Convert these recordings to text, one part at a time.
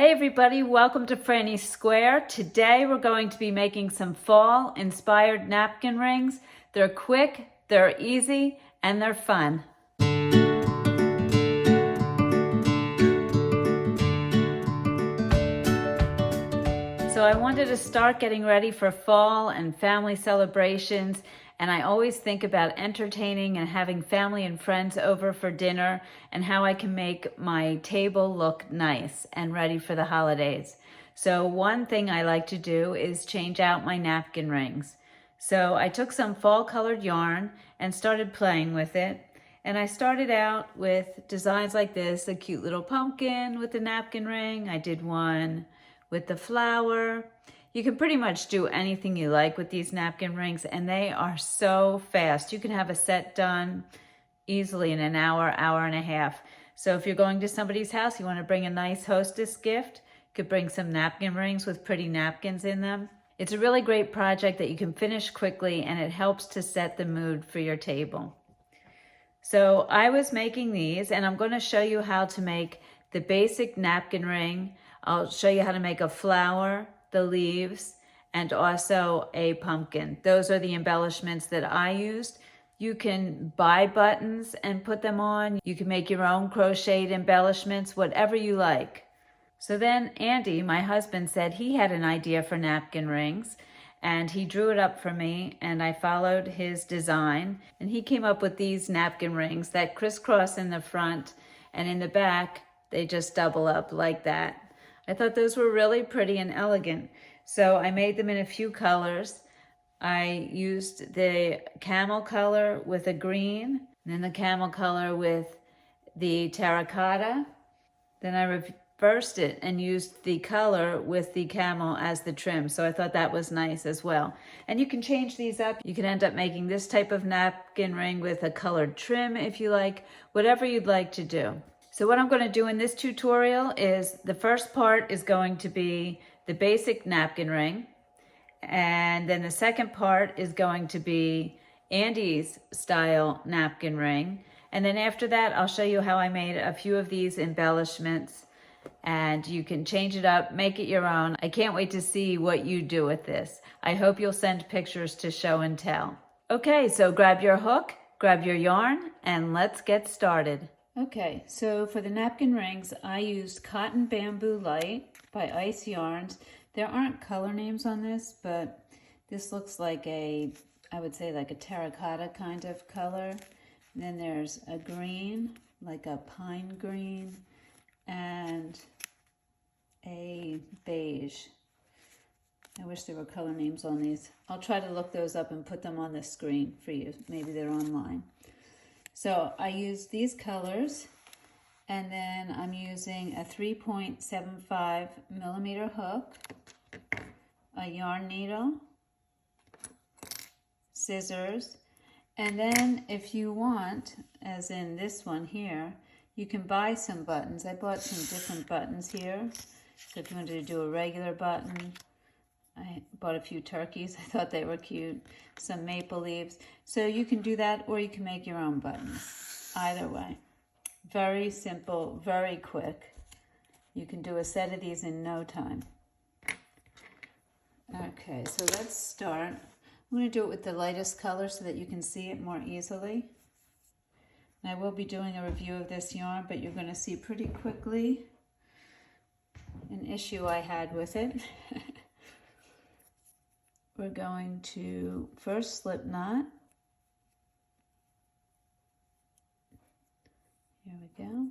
Hey everybody, welcome to Frannie's Square. Today we're going to be making some fall inspired napkin rings. They're quick, they're easy, and they're fun. So I wanted to start getting ready for fall and family celebrations, and I always think about entertaining and having family and friends over for dinner and how I can make my table look nice and ready for the holidays. So one thing I like to do is change out my napkin rings. So I took some fall colored yarn and started playing with it. And I started out with designs like this, a cute little pumpkin with a napkin ring. I did one with the flower. You can pretty much do anything you like with these napkin rings, and they are so fast. You can have a set done easily in an hour, hour and a half. So if you're going to somebody's house, you want to bring a nice hostess gift, you could bring some napkin rings with pretty napkins in them. It's a really great project that you can finish quickly, and it helps to set the mood for your table. So I was making these, and I'm going to show you how to make the basic napkin ring. I'll show you how to make a flower, the leaves, and also a pumpkin. Those are the embellishments that I used. You can buy buttons and put them on. You can make your own crocheted embellishments, whatever you like. So then Andy, my husband, said he had an idea for napkin rings, and he drew it up for me, and I followed his design, and he came up with these napkin rings that crisscross in the front, and in the back they just double up like that. I thought those were really pretty and elegant, so I made them in a few colors. I used the camel color with a green, and then the camel color with the terracotta. Then I reversed it and used the color with the camel as the trim, so I thought that was nice as well. And you can change these up. You can end up making this type of napkin ring with a colored trim if you like, whatever you'd like to do. So what I'm going to do in this tutorial is the first part is going to be the basic napkin ring, and then the second part is going to be Andy's style napkin ring, and then after that I'll show you how I made a few of these embellishments, and you can change it up, make it your own. I can't wait to see what you do with this. I hope you'll send pictures to show and tell. Okay, so grab your hook, grab your yarn, and let's get started. Okay, so for the napkin rings, I used Cotton Bamboo Light by Ice Yarns. There aren't color names on this, but this looks like I would say like a terracotta kind of color. And then there's a green, like a pine green, and a beige. I wish there were color names on these. I'll try to look those up and put them on the screen for you. Maybe they're online. So I used these colors, and then I'm using a 3.75 millimeter hook, a yarn needle, scissors, and then if you want, as in this one here, you can buy some buttons. I bought some different buttons here. So if you wanted to do a regular button, I bought a few turkeys. I thought they were cute. Some maple leaves. So you can do that, or you can make your own buttons. Either way. Very simple, very quick. You can do a set of these in no time. Okay, so let's start. I'm going to do it with the lightest color so that you can see it more easily. And I will be doing a review of this yarn, but you're going to see pretty quickly an issue I had with it. We're going to first slip knot. Here we go.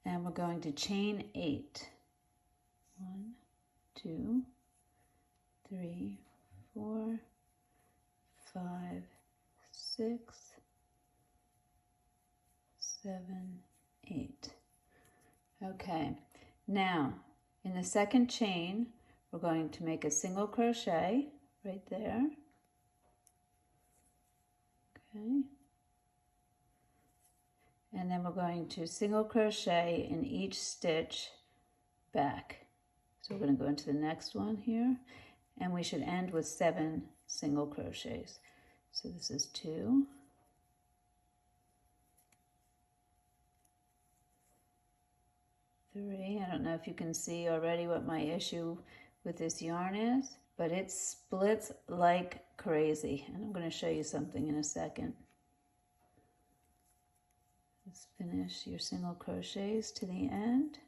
And we're going to chain 8. 1, 2, 3, 4, 5, 6, 7, 8. Okay, now in the second chain, we're going to make a single crochet right there. Okay. And then we're going to single crochet in each stitch back. So we're going to go into the next one here, and we should end with 7 single crochets. So this is 2, 3. I don't know if you can see already what my issue with this yarn is, but it splits like crazy. And I'm going to show you something in a second. Let's finish your single crochets to the end.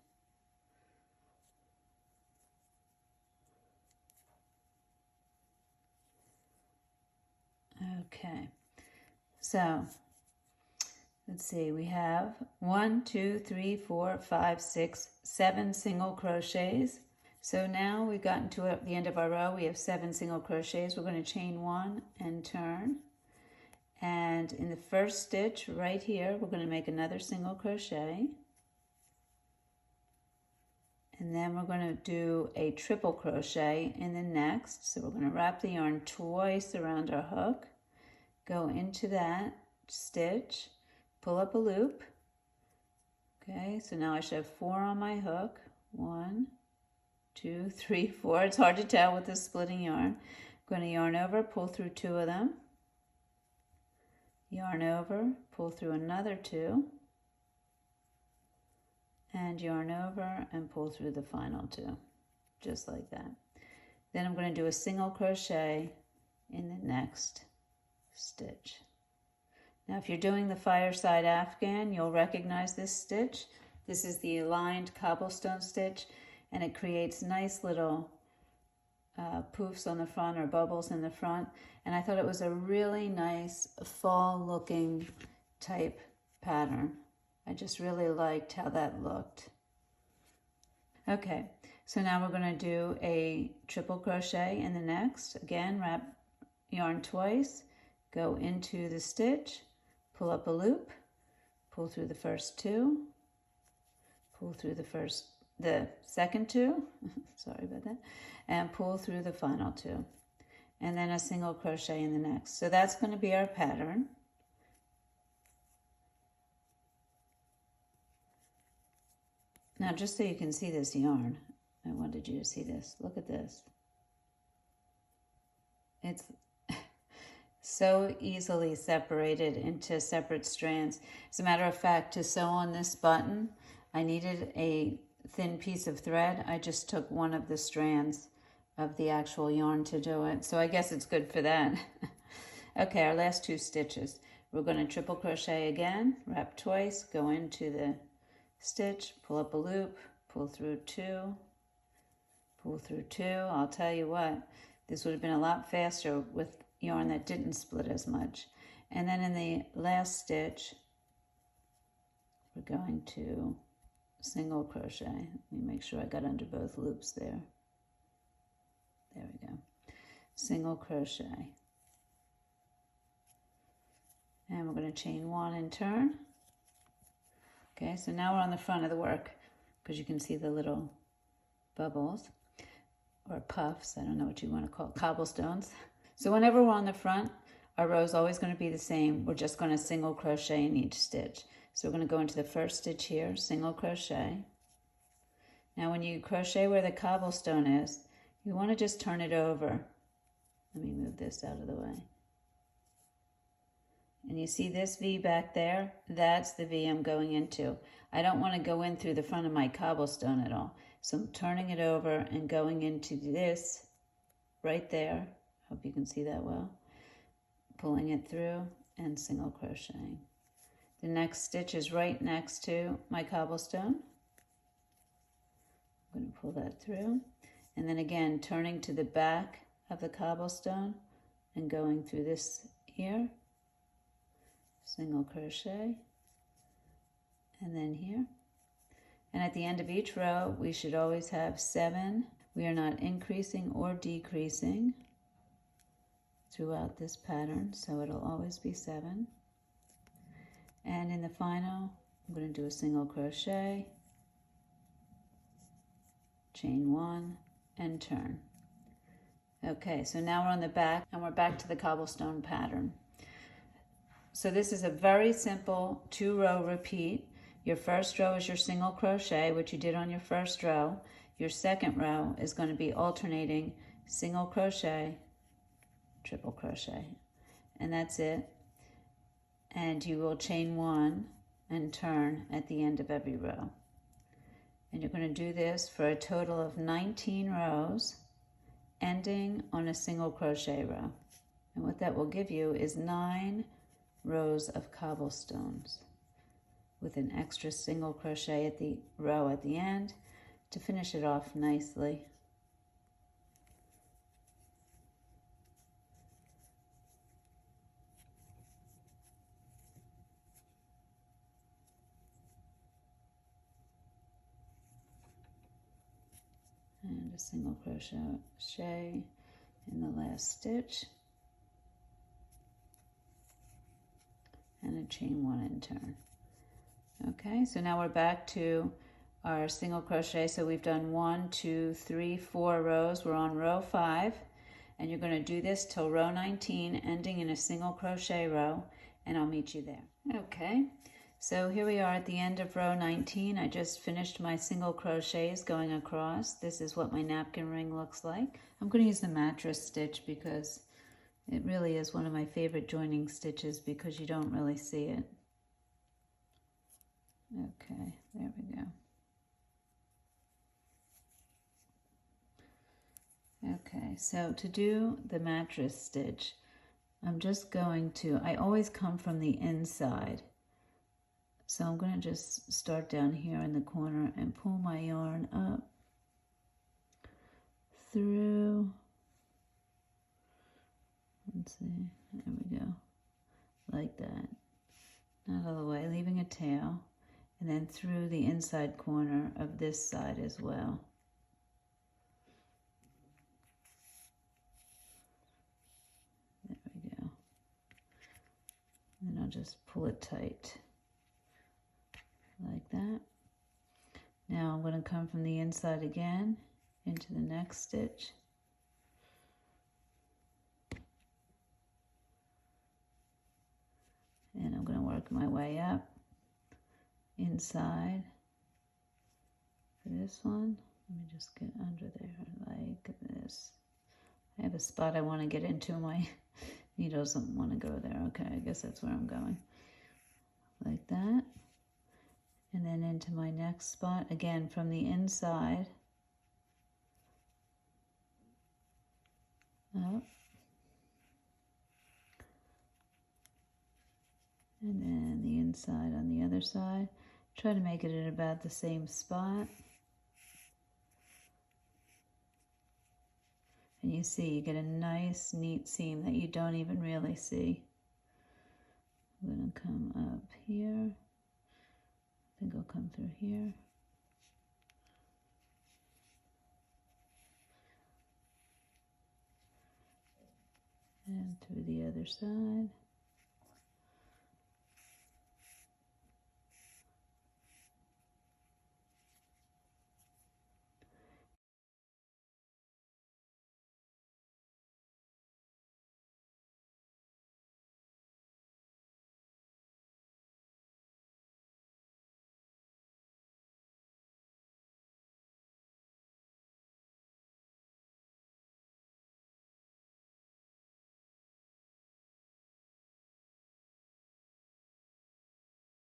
Okay, so let's see, we have 1, 2, 3, 4, 5, 6, 7 single crochets. So now we've gotten to the end of our row. We have 7 single crochets. We're going to chain 1 and turn. And in the first stitch right here, we're going to make another single crochet. And then we're going to do a triple crochet in the next. So we're going to wrap the yarn twice around our hook, go into that stitch, pull up a loop. Okay, so now I should have 4 on my hook. 1, 2, 3, 4. It's hard to tell with this splitting yarn. I'm going to yarn over, pull through 2 of them. Yarn over, pull through another 2. And yarn over and pull through the final 2, just like that. Then I'm going to do a single crochet in the next stitch. Now if you're doing the fireside afghan, you'll recognize this stitch. This is the aligned cobblestone stitch, and it creates nice little poofs on the front or bubbles in the front. And I thought it was a really nice fall looking type pattern. I just really liked how that looked. Okay, so now we're going to do a triple crochet in the next. Again, wrap yarn twice, go into the stitch, pull up a loop, pull through the first 2, pull through the second 2, sorry about that, and pull through the final 2. And then a single crochet in the next. So that's going to be our pattern. Now, just so you can see this yarn, I wanted you to see this. Look at this. It's so easily separated into separate strands. As a matter of fact, to sew on this button, I needed a thin piece of thread. I just took one of the strands of the actual yarn to do it. So I guess it's good for that. Okay, our last 2 stitches. We're going to triple crochet again, wrap twice, go into the stitch, pull up a loop, pull through 2, pull through 2. I'll tell you what, this would have been a lot faster with yarn that didn't split as much. And then in the last stitch, we're going to single crochet. Let me make sure I got under both loops there. There we go. Single crochet. And we're going to chain 1 and turn. Okay, so now we're on the front of the work because you can see the little bubbles or puffs. I don't know what you want to call it, cobblestones. So whenever we're on the front, our row is always going to be the same. We're just going to single crochet in each stitch. So we're going to go into the first stitch here, single crochet. Now when you crochet where the cobblestone is, you want to just turn it over. Let me move this out of the way. And you see this V back there? That's the V I'm going into. I don't want to go in through the front of my cobblestone at all. So I'm turning it over and going into this right there. Hope you can see that well. Pulling it through and single crocheting. The next stitch is right next to my cobblestone. I'm going to pull that through. And then again, turning to the back of the cobblestone and going through this here. Single crochet, and then here. And at the end of each row, we should always have 7. We are not increasing or decreasing throughout this pattern, so it'll always be 7. And in the final, I'm going to do a single crochet, chain 1, and turn. Okay, so now we're on the back, and we're back to the cobblestone pattern. So this is a very simple 2-row repeat. Your first row is your single crochet, which you did on your first row. Your second row is going to be alternating single crochet, triple crochet, and that's it. And you will chain 1 and turn at the end of every row. And you're going to do this for a total of 19 rows, ending on a single crochet row. And what that will give you is 9 rows of cobblestones with an extra single crochet at the row at the end to finish it off nicely. And a single crochet in the last stitch, and a chain 1 and turn. Okay, so now we're back to our single crochet. So we've done 1, 2, 3, 4 rows. We're on row 5, and you're going to do this till row 19, ending in a single crochet row, and I'll meet you there. Okay, so here we are at the end of row 19. I just finished my single crochets going across. This is what my napkin ring looks like. I'm going to use the mattress stitch because it really is one of my favorite joining stitches because you don't really see it. Okay, there we go. Okay, so to do the mattress stitch, I'm just going to, I always come from the inside. So I'm going to just start down here in the corner and pull my yarn up through. Let's see, there we go, like that. Not all the way, leaving a tail, and then through the inside corner of this side as well. There we go. And I'll just pull it tight like that. Now I'm going to come from the inside again into the next stitch. And I'm going to work my way up inside for this one. Let me just get under there like this. I have a spot I want to get into. My needle doesn't want to go there. Okay, I guess that's where I'm going. Like that. And then into my next spot, again from the inside. Up. And then the inside on the other side. Try to make it at about the same spot. And you see, you get a nice, neat seam that you don't even really see. I'm going to come up here. I think I'll come through here. And through the other side.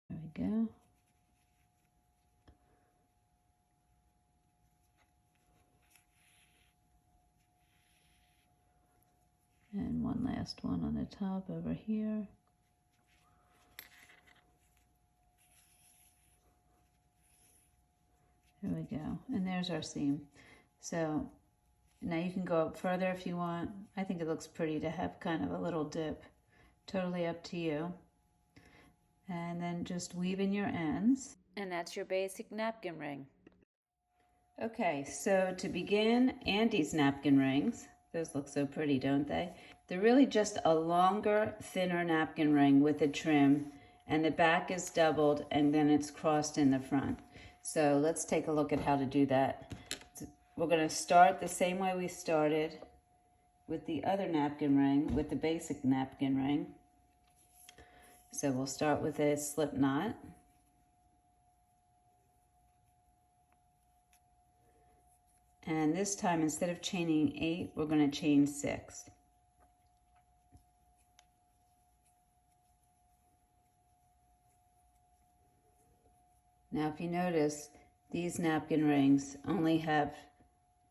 There we go. And one last one on the top over here. There we go. And there's our seam. So now you can go up further if you want. I think it looks pretty to have kind of a little dip. Totally up to you. And then just weave in your ends. And that's your basic napkin ring. Okay, so to begin Andy's napkin rings, those look so pretty, don't they? They're really just a longer, thinner napkin ring with a trim, and the back is doubled and then it's crossed in the front. So let's take a look at how to do that. We're going to start the same way we started with the other napkin ring, with the basic napkin ring. So we'll start with a slip knot. And this time, instead of chaining 8, we're going to chain 6. Now, if you notice, These napkin rings only have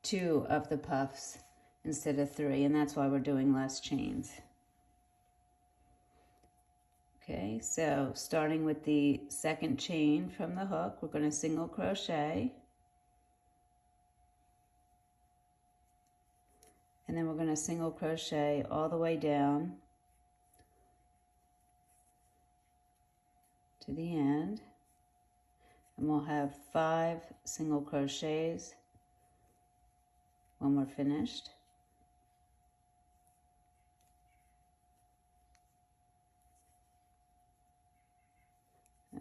2 of the puffs instead of 3, and that's why we're doing less chains. Okay, so starting with the second chain from the hook, we're going to single crochet, and then we're going to single crochet all the way down to the end, and we'll have 5 single crochets when we're finished.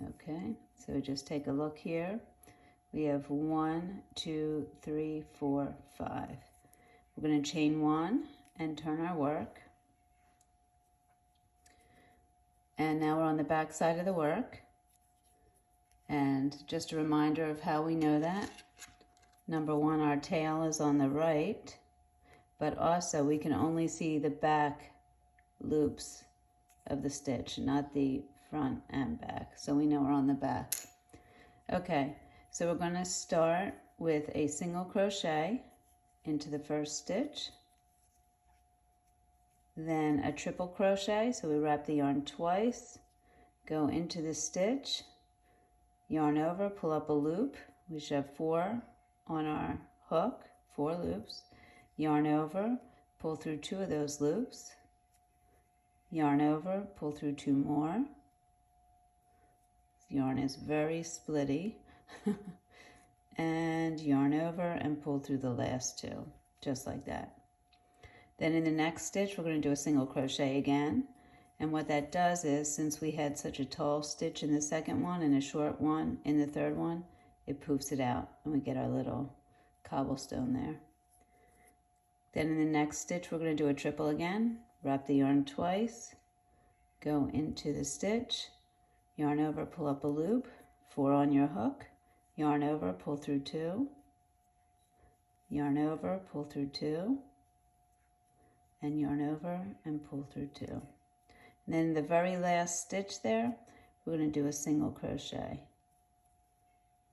Okay, so just take a look here. We have 1, 2, 3, 4, 5. We're going to chain 1 and turn our work. And now we're on the back side of the work. And just a reminder of how we know that. Number 1, our tail is on the right, but also we can only see the back loops of the stitch, not the front and back. So we know we're on the back. Okay, so we're going to start with a single crochet into the first stitch, then a triple crochet, so we wrap the yarn twice, go into the stitch, yarn over, pull up a loop. We should have 4 on our hook, 4 loops, yarn over, pull through 2 of those loops, yarn over, pull through 2 more. The yarn is very splitty. And yarn over and pull through the last 2, just like that. Then in the next stitch, we're going to do a single crochet again. And what that does is, since we had such a tall stitch in the second one and a short one in the third one, it poofs it out and we get our little cobblestone there. Then in the next stitch, we're going to do a triple again, wrap the yarn twice, go into the stitch, yarn over, pull up a loop, 4 on your hook, yarn over, pull through 2, yarn over, pull through 2, and yarn over and pull through 2. And then the very last stitch there, we're going to do a single crochet.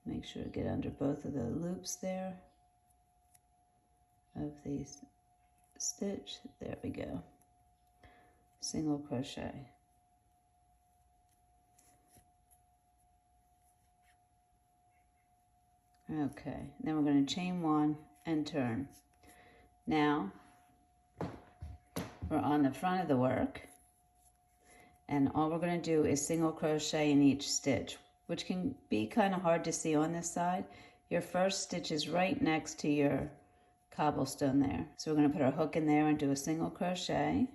Make sure to get under both of the loops there of the stitch. There we go. Single crochet. Okay, then we're going to chain 1 and turn. Now, we're on the front of the work, and all we're going to do is single crochet in each stitch, which can be kind of hard to see on this side. Your first stitch is right next to your cobblestone there. So we're going to put our hook in there and do a single crochet.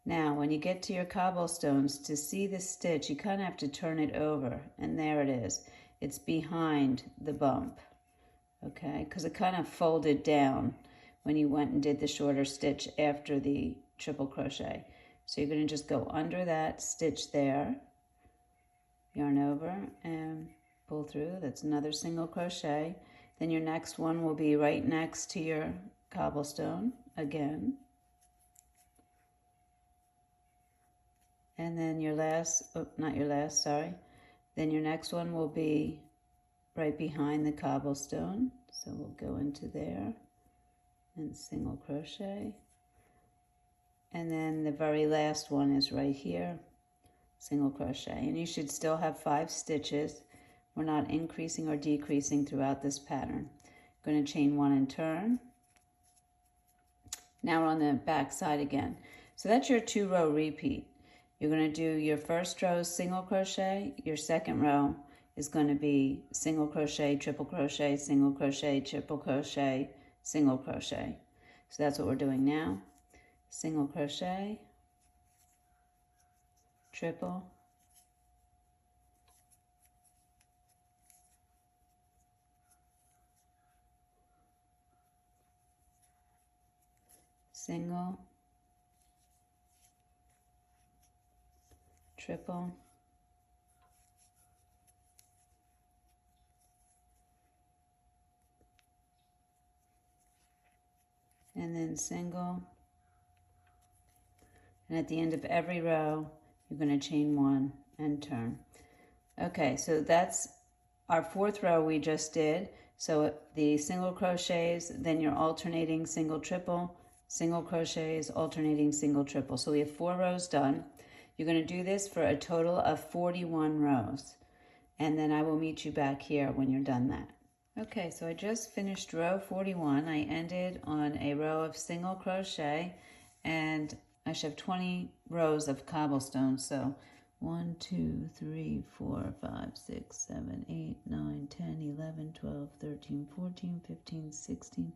Now, when you get to your cobblestones, to see the stitch, you kind of have to turn it over, and there it is. It's behind the bump, okay? Because it kind of folded down when you went and did the shorter stitch after the triple crochet. So you're going to just go under that stitch there, yarn over and pull through. That's another single crochet. Then your next one will be right next to your cobblestone again. And then your last, oh, not your last, sorry. Then your next one will be right behind the cobblestone. So we'll go into there and single crochet. And then the very last one is right here, single crochet. And you should still have 5 stitches. We're not increasing or decreasing throughout this pattern. Going to chain 1 and turn. Now we're on the back side again. So that's your 2-row repeat. You're going to do your first row single crochet, your second row is going to be single crochet, triple crochet, single crochet, triple crochet, single crochet. So that's what we're doing now. Single crochet, triple, single, triple, and then single, and at the end of every row you're going to chain 1 and turn. Okay, so that's our fourth row we just did. So the single crochets, then you're alternating single triple, single crochets, alternating single triple. So we have 4 rows done. You're going to do this for a total of 41 rows. And then I will meet you back here when you're done that. Okay, so I just finished row 41. I ended on a row of single crochet, and I should have 20 rows of cobblestone. So 1, 2, 3, 4, 5, 6, 7, 8, 9, 10, 11, 12, 13, 14, 15, 16,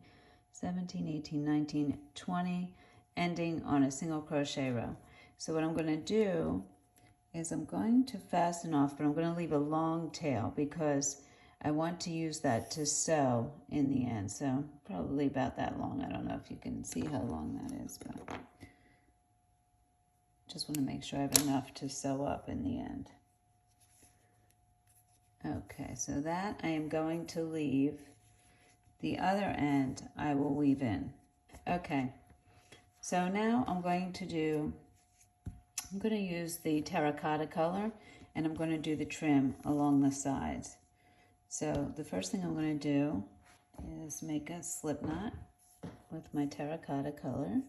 17, 18, 19, 20, ending on a single crochet row. So what I'm going to do is I'm going to fasten off, but I'm going to leave a long tail because I want to use that to sew in the end. So probably about that long. I don't know if you can see how long that is, but just want to make sure I have enough to sew up in the end. Okay, so that I am going to leave. The other end I will weave in. Okay, so now I'm going to use the terracotta color, and I'm going to do the trim along the sides. So the first thing I'm going to do is make a slip knot with my terracotta color.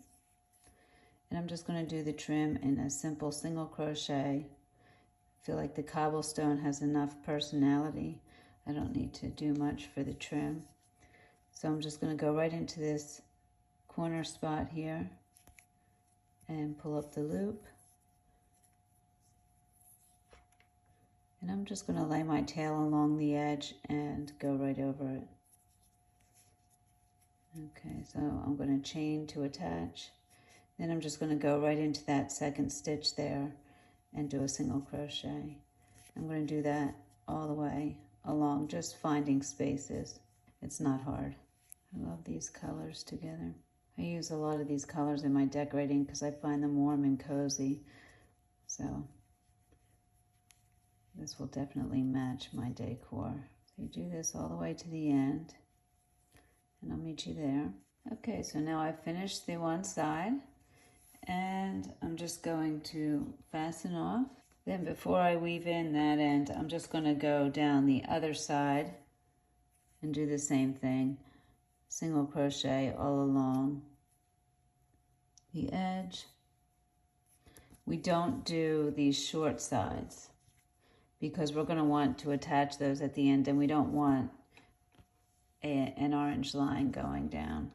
And I'm just going to do the trim in a simple single crochet. I feel like the cobblestone has enough personality. I don't need to do much for the trim. So I'm just going to go right into this corner spot here and pull up the loop. And I'm just going to lay my tail along the edge and go right over it. Okay, so I'm going to chain to attach. Then I'm just going to go right into that second stitch there and do a single crochet. I'm going to do that all the way along, just finding spaces. It's not hard. I love these colors together. I use a lot of these colors in my decorating because I find them warm and cozy. So this will definitely match my decor. So you do this all the way to the end, and I'll meet you there. Okay, so now I've finished the one side, and I'm just going to fasten off. Then before I weave in that end, I'm just going to go down the other side and do the same thing. Single crochet all along the edge. We don't do these short sides because we're going to want to attach those at the end, and we don't want an orange line going down.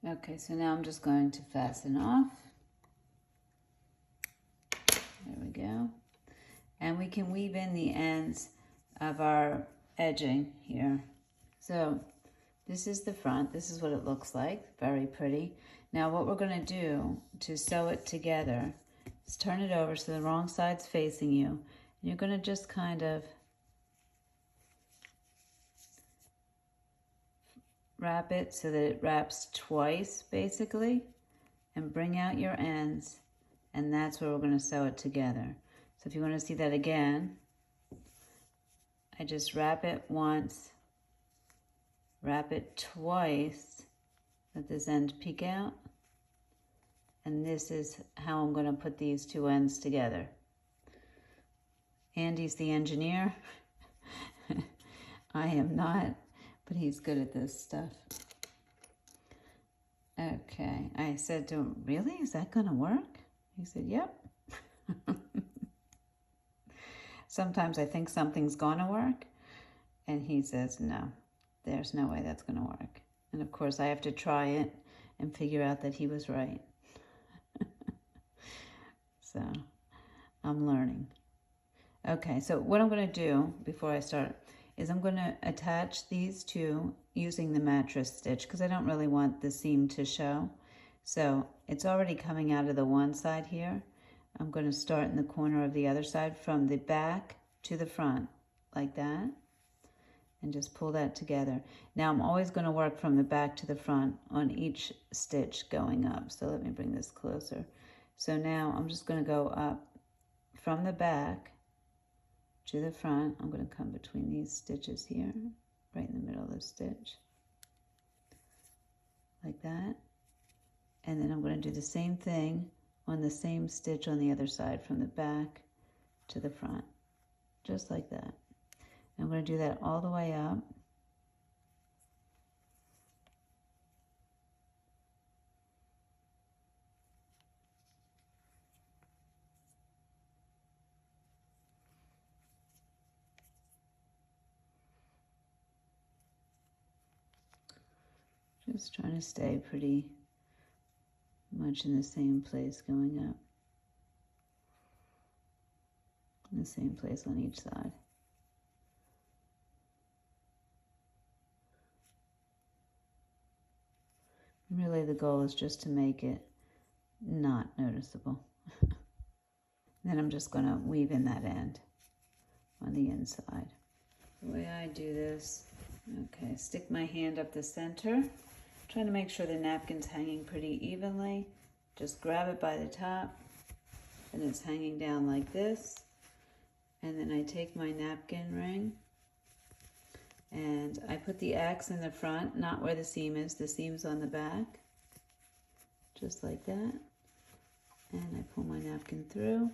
Okay, so now I'm just going to fasten off. There we go. And we can weave in the ends of our edging here. So this is the front. This is what it looks like. Very pretty. Now what we're going to do to sew it together is turn it over so the wrong side's facing you. And you're going to just kind of wrap it so that it wraps twice, basically, and bring out your ends, and that's where we're going to sew it together. So if you want to see that again, I just wrap it once, wrap it twice, let this end peek out, and this is how I'm going to put these two ends together. Andy's the engineer. I am not, but he's good at this stuff. Okay, I said to him, really? Is that going to work? He said, yep. Sometimes I think something's going to work, and he says, no, there's no way that's going to work. And of course, I have to try it and figure out that he was right. So I'm learning. Okay, so what I'm going to do before I start is I'm going to attach these two using the mattress stitch because I don't really want the seam to show. So it's already coming out of the one side here. I'm going to start in the corner of the other side from the back to the front like that and just pull that together. Now I'm always going to work from the back to the front on each stitch going up. So let me bring this closer. So now I'm just going to go up from the back to the front. I'm going to come between these stitches here, right in the middle of the stitch, like that. And then I'm going to do the same thing on the same stitch on the other side, from the back to the front, just like that. I'm going to do that all the way up. Just trying to stay pretty much in the same place going up. In the same place on each side. Really the goal is just to make it not noticeable. Then I'm just going to weave in that end on the inside. The way I do this, okay, stick my hand up the center, trying to make sure the napkin's hanging pretty evenly. Just grab it by the top, and it's hanging down like this. And then I take my napkin ring, and I put the X in the front, not where the seam is. The seam's on the back, just like that. And I pull my napkin through.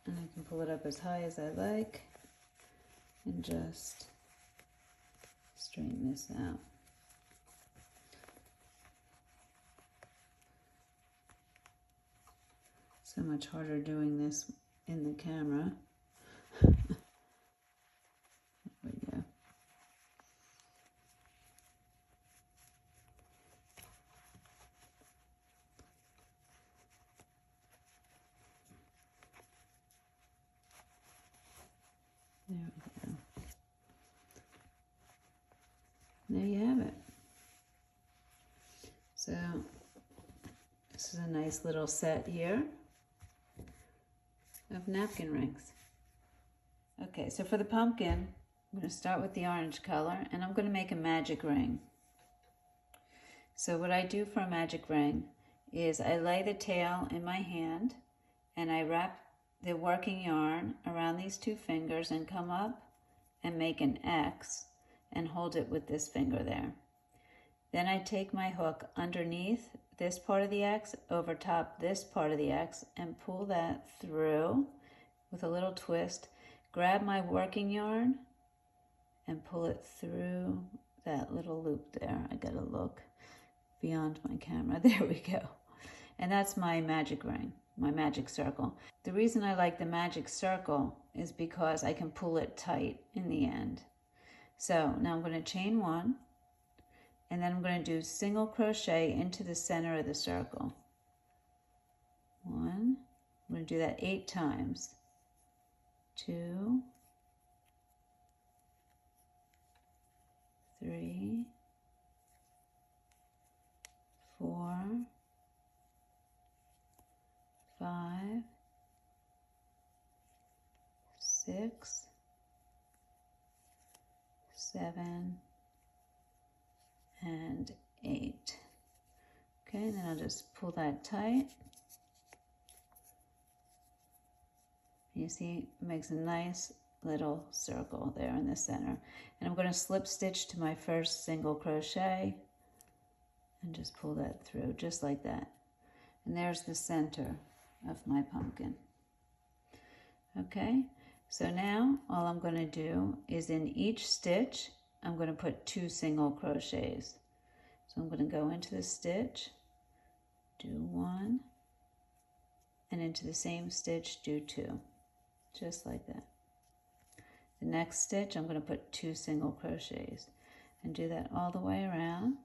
And I can pull it up as high as I like and just straighten this out. So much harder doing this in the camera. There we go. There we go. There you have it. So this is a nice little set here of napkin rings. Okay, so for the pumpkin, I'm going to start with the orange color, and I'm going to make a magic ring. So what I do for a magic ring is I lay the tail in my hand, and I wrap the working yarn around these two fingers and come up and make an X and hold it with this finger there. Then I take my hook underneath this part of the X, over top this part of the X, and pull that through with a little twist. Grab my working yarn and pull it through that little loop there. I gotta look beyond my camera. There we go. And that's my magic ring, my magic circle. The reason I like the magic circle is because I can pull it tight in the end. So now I'm going to chain one, and then I'm going to do single crochet into the center of the circle. One, I'm going to do that 8 times. 2, 3, 4, 5, 6, 7, and 8. Okay, and then I'll just pull that tight. You see, it makes a nice little circle there in the center. And I'm going to slip stitch to my first single crochet and just pull that through, just like that. And there's the center of my pumpkin. Okay, so now all I'm going to do is in each stitch, I'm going to put 2 single crochets. So I'm going to go into the stitch, do 1, and into the same stitch, do 2, just like that. The next stitch, I'm going to put 2 single crochets and do that all the way around.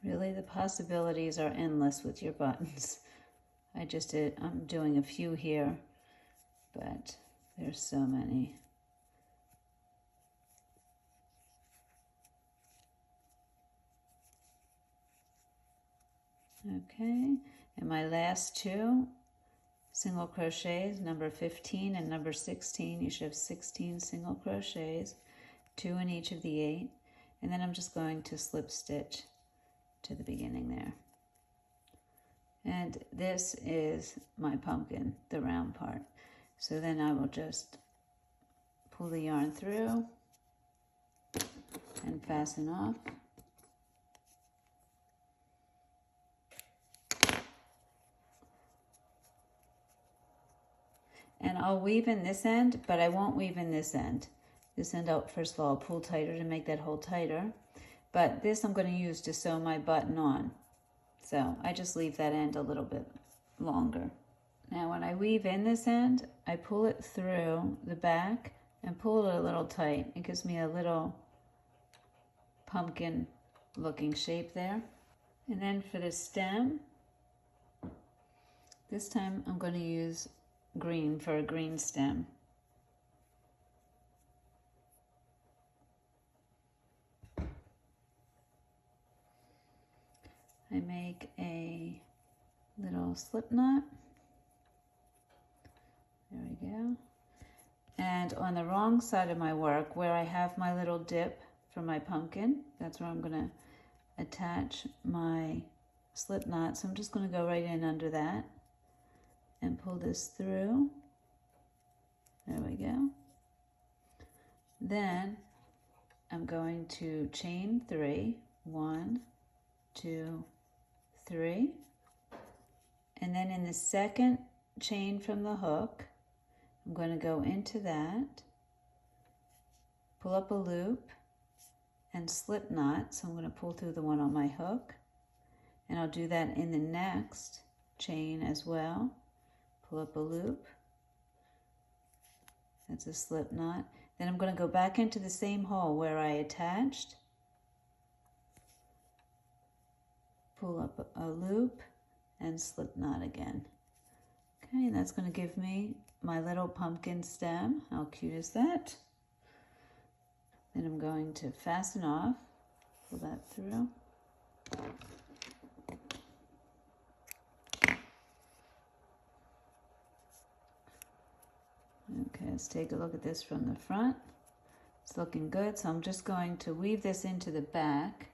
Really, the possibilities are endless with your buttons. I'm doing a few here, but there's so many. Okay, and my last 2 single crochets, number 15 and number 16, you should have 16 single crochets, 2 in each of the 8. And then I'm just going to slip stitch to the beginning there. And this is my pumpkin, the round part. So then I will just pull the yarn through and fasten off. And I'll weave in this end, but I won't weave in this end. This end out, first of all, I'll pull tighter to make that hole tighter. But this I'm going to use to sew my button on. So I just leave that end a little bit longer. Now when I weave in this end, I pull it through the back and pull it a little tight. It gives me a little pumpkin looking shape there. And then for the stem, this time I'm going to use green for a green stem. I make a little slip knot. There we go. And on the wrong side of my work, where I have my little dip for my pumpkin, that's where I'm going to attach my slip knot. So I'm just going to go right in under that and pull this through. There we go. Then I'm going to chain 3. 1, 2, 3. And then in the second chain from the hook, I'm going to go into that, pull up a loop, and slip knot. So I'm going to pull through the one on my hook, and I'll do that in the next chain as well. Pull up a loop, that's a slip knot. Then I'm going to go back into the same hole where I attached, pull up a loop, and slip knot again. Okay, and that's going to give me my little pumpkin stem. How cute is that? Then I'm going to fasten off, pull that through. Okay, let's take a look at this from the front. It's looking good, so I'm just going to weave this into the back.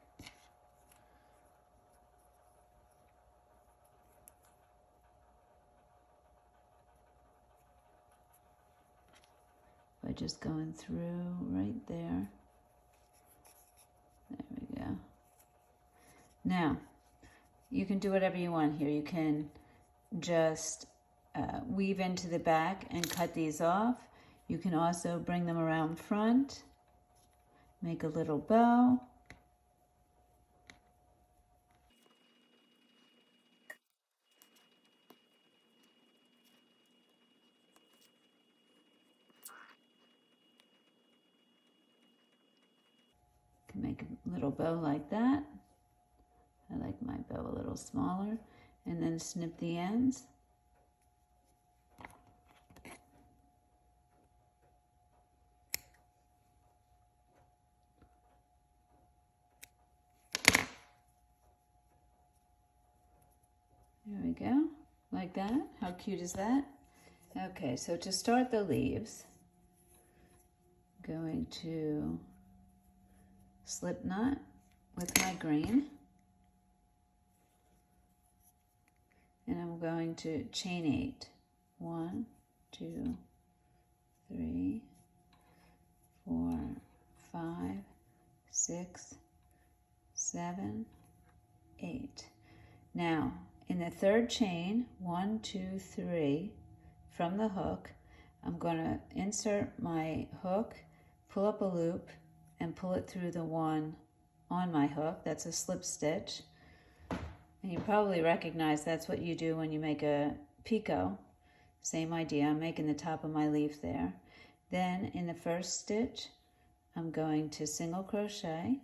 By just going through right there. There we go. Now, you can do whatever you want here. You can just weave into the back and cut these off. You can also bring them around front, make a little bow. You can make a little bow like that. I like my bow a little smaller. And then snip the ends. There we go, like that. How cute is that? Okay, so to start the leaves, I'm going to slip knot with my green. And I'm going to chain 8. 1, 2, 3, 4, 5, 6, 7, 8. Now, in the third chain, 1, 2, 3, from the hook, I'm going to insert my hook, pull up a loop, and pull it through the one on my hook. That's a slip stitch. And you probably recognize that's what you do when you make a picot. Same idea, I'm making the top of my leaf there. Then in the first stitch, I'm going to single crochet.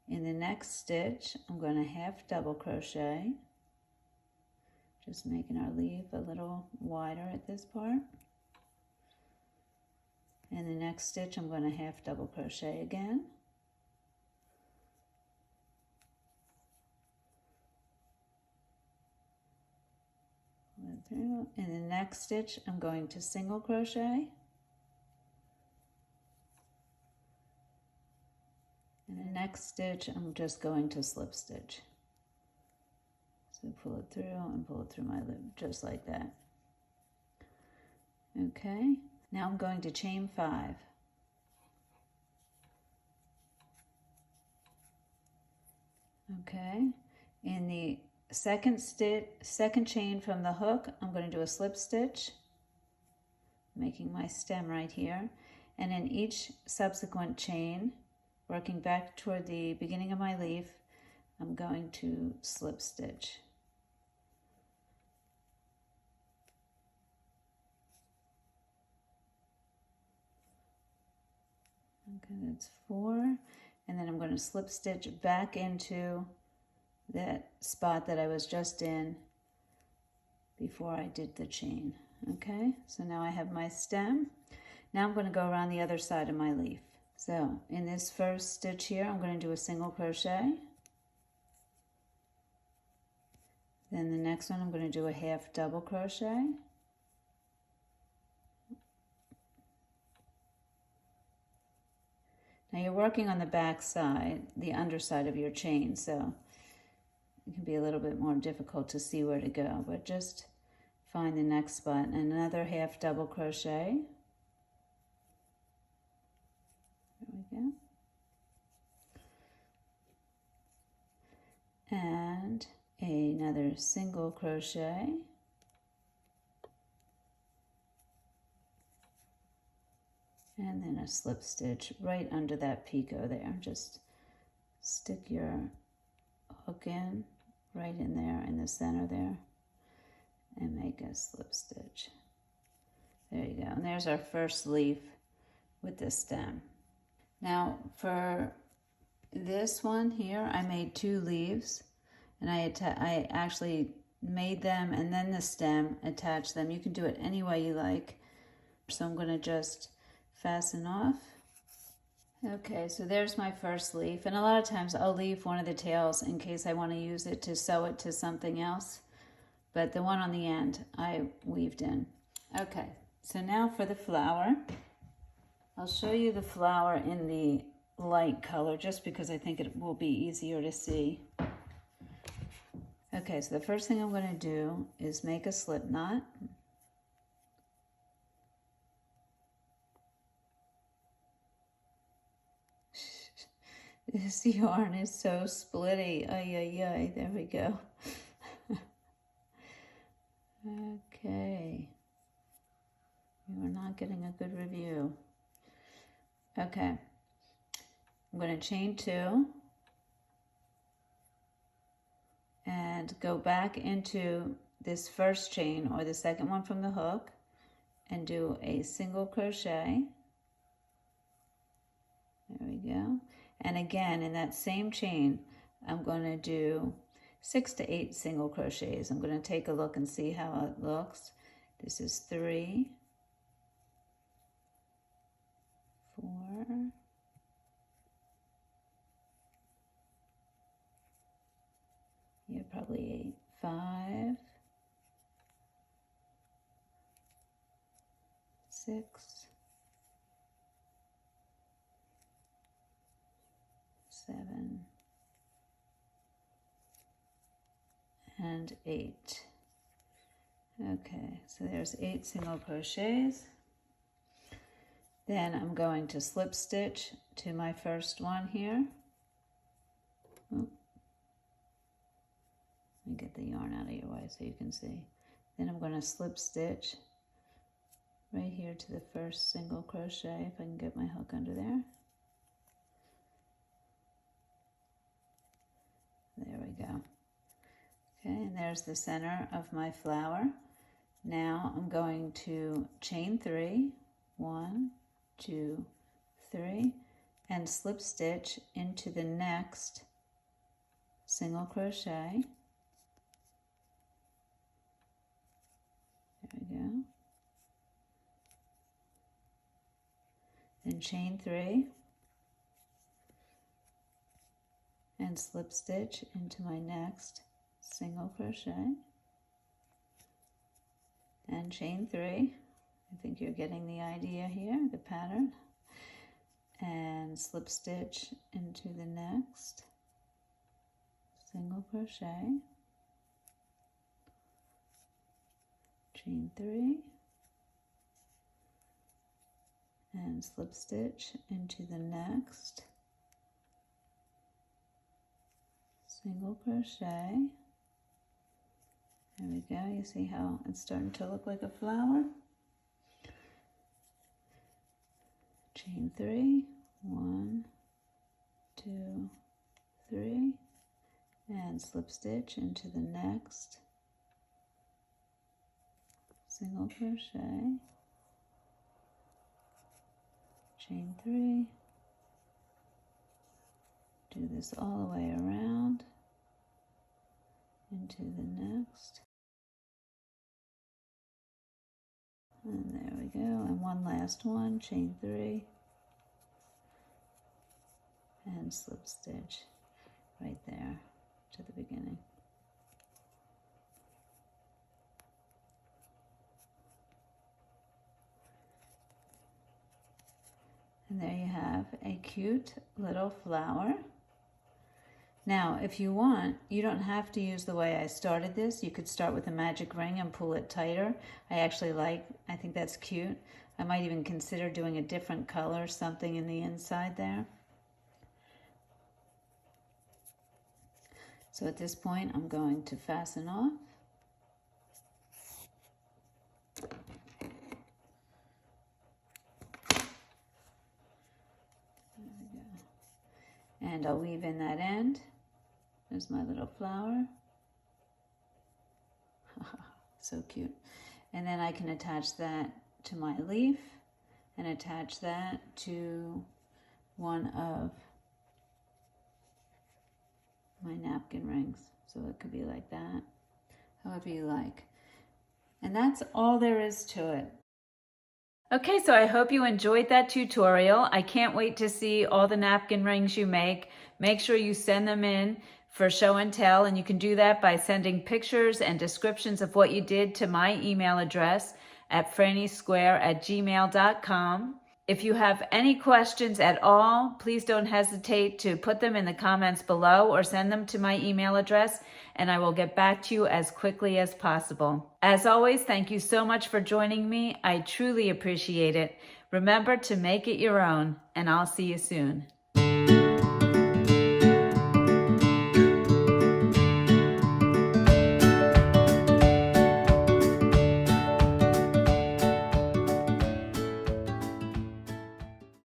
In the next stitch, I'm going to half double crochet, just making our leaf a little wider at this part. In the next stitch, I'm going to half double crochet again. In the next stitch, I'm going to single crochet. In the next stitch, I'm just going to slip stitch. So pull it through and pull it through my loop, just like that. Okay, now I'm going to chain 5. Okay, in the second chain from the hook, I'm going to do a slip stitch, making my stem right here. And in each subsequent chain, working back toward the beginning of my leaf, I'm going to slip stitch. Okay, that's 4. And then I'm going to slip stitch back into that spot that I was just in before I did the chain. Okay, so now I have my stem. Now I'm going to go around the other side of my leaf. So in this first stitch here, I'm going to do a single crochet. Then the next one, I'm going to do a half double crochet. Now you're working on the back side, the underside of your chain, so it can be a little bit more difficult to see where to go, but just find the next spot and another half double crochet. There we go. And another single crochet. And then a slip stitch right under that picot there. Just stick your hook in right in there in the center there and make a slip stitch. There you go. And there's our first leaf with the stem. Now for this one here, I made 2 leaves, and I actually made them and then the stem, attached them. You can do it any way you like. So I'm going to just fasten off. Okay, so there's my first leaf, and a lot of times I'll leave one of the tails in case I want to use it to sew it to something else, but the one on the end I weaved in. Okay, so now for the flower. I'll show you the flower in the light color just because I think it will be easier to see. Okay, so the first thing I'm going to do is make a slip knot. This yarn is so splitty. Ay, ay, ay. There we go. Okay. We were not getting a good review. Okay. I'm going to chain 2 and go back into this first chain or the second one from the hook and do a single crochet. There we go. And again, in that same chain, I'm going to do 6 to 8 single crochets. I'm going to take a look and see how it looks. This is 3, 4, 8, 5, 6, 7, and 8. Okay, so there's 8 single crochets. Then I'm going to slip stitch to my first one here. Oop. Let me get the yarn out of your way so you can see. Then I'm going to slip stitch right here to the first single crochet, if I can get my hook under there. There we go. Okay, and there's the center of my flower. Now I'm going to chain 3, 1, 2, 3, and slip stitch into the next single crochet. There we go. Then chain 3 and slip stitch into my next single crochet and chain 3. I think you're getting the idea here, the pattern. and slip stitch into the next, single crochet, chain 3, and slip stitch into the next, single crochet. There we go. You see how it's starting to look like a flower? Chain 3, 1, 2, 3, and slip stitch into the next, single crochet, chain 3, do this all the way around into the next, and there we go, and one last one, chain 3, and slip stitch right there to the beginning. And there you have a cute little flower. Now, if you want, you don't have to use the way I started this. You could start with a magic ring and pull it tighter. I think that's cute. I might even consider doing a different color, something in the inside there. So at this point, I'm going to fasten off. There we go. And I'll weave in that end. There's my little flower. So cute. And then I can attach that to my leaf and attach that to one of my napkin rings. So it could be like that, however you like. And that's all there is to it. Okay, so I hope you enjoyed that tutorial. I can't wait to see all the napkin rings you make. Make sure you send them in for show and tell, and you can do that by sending pictures and descriptions of what you did to my email address at franniesquare@gmail.com. If you have any questions at all, please don't hesitate to put them in the comments below or send them to my email address, and I will get back to you as quickly as possible. As always, thank you so much for joining me. I truly appreciate it. Remember to make it your own, and I'll see you soon.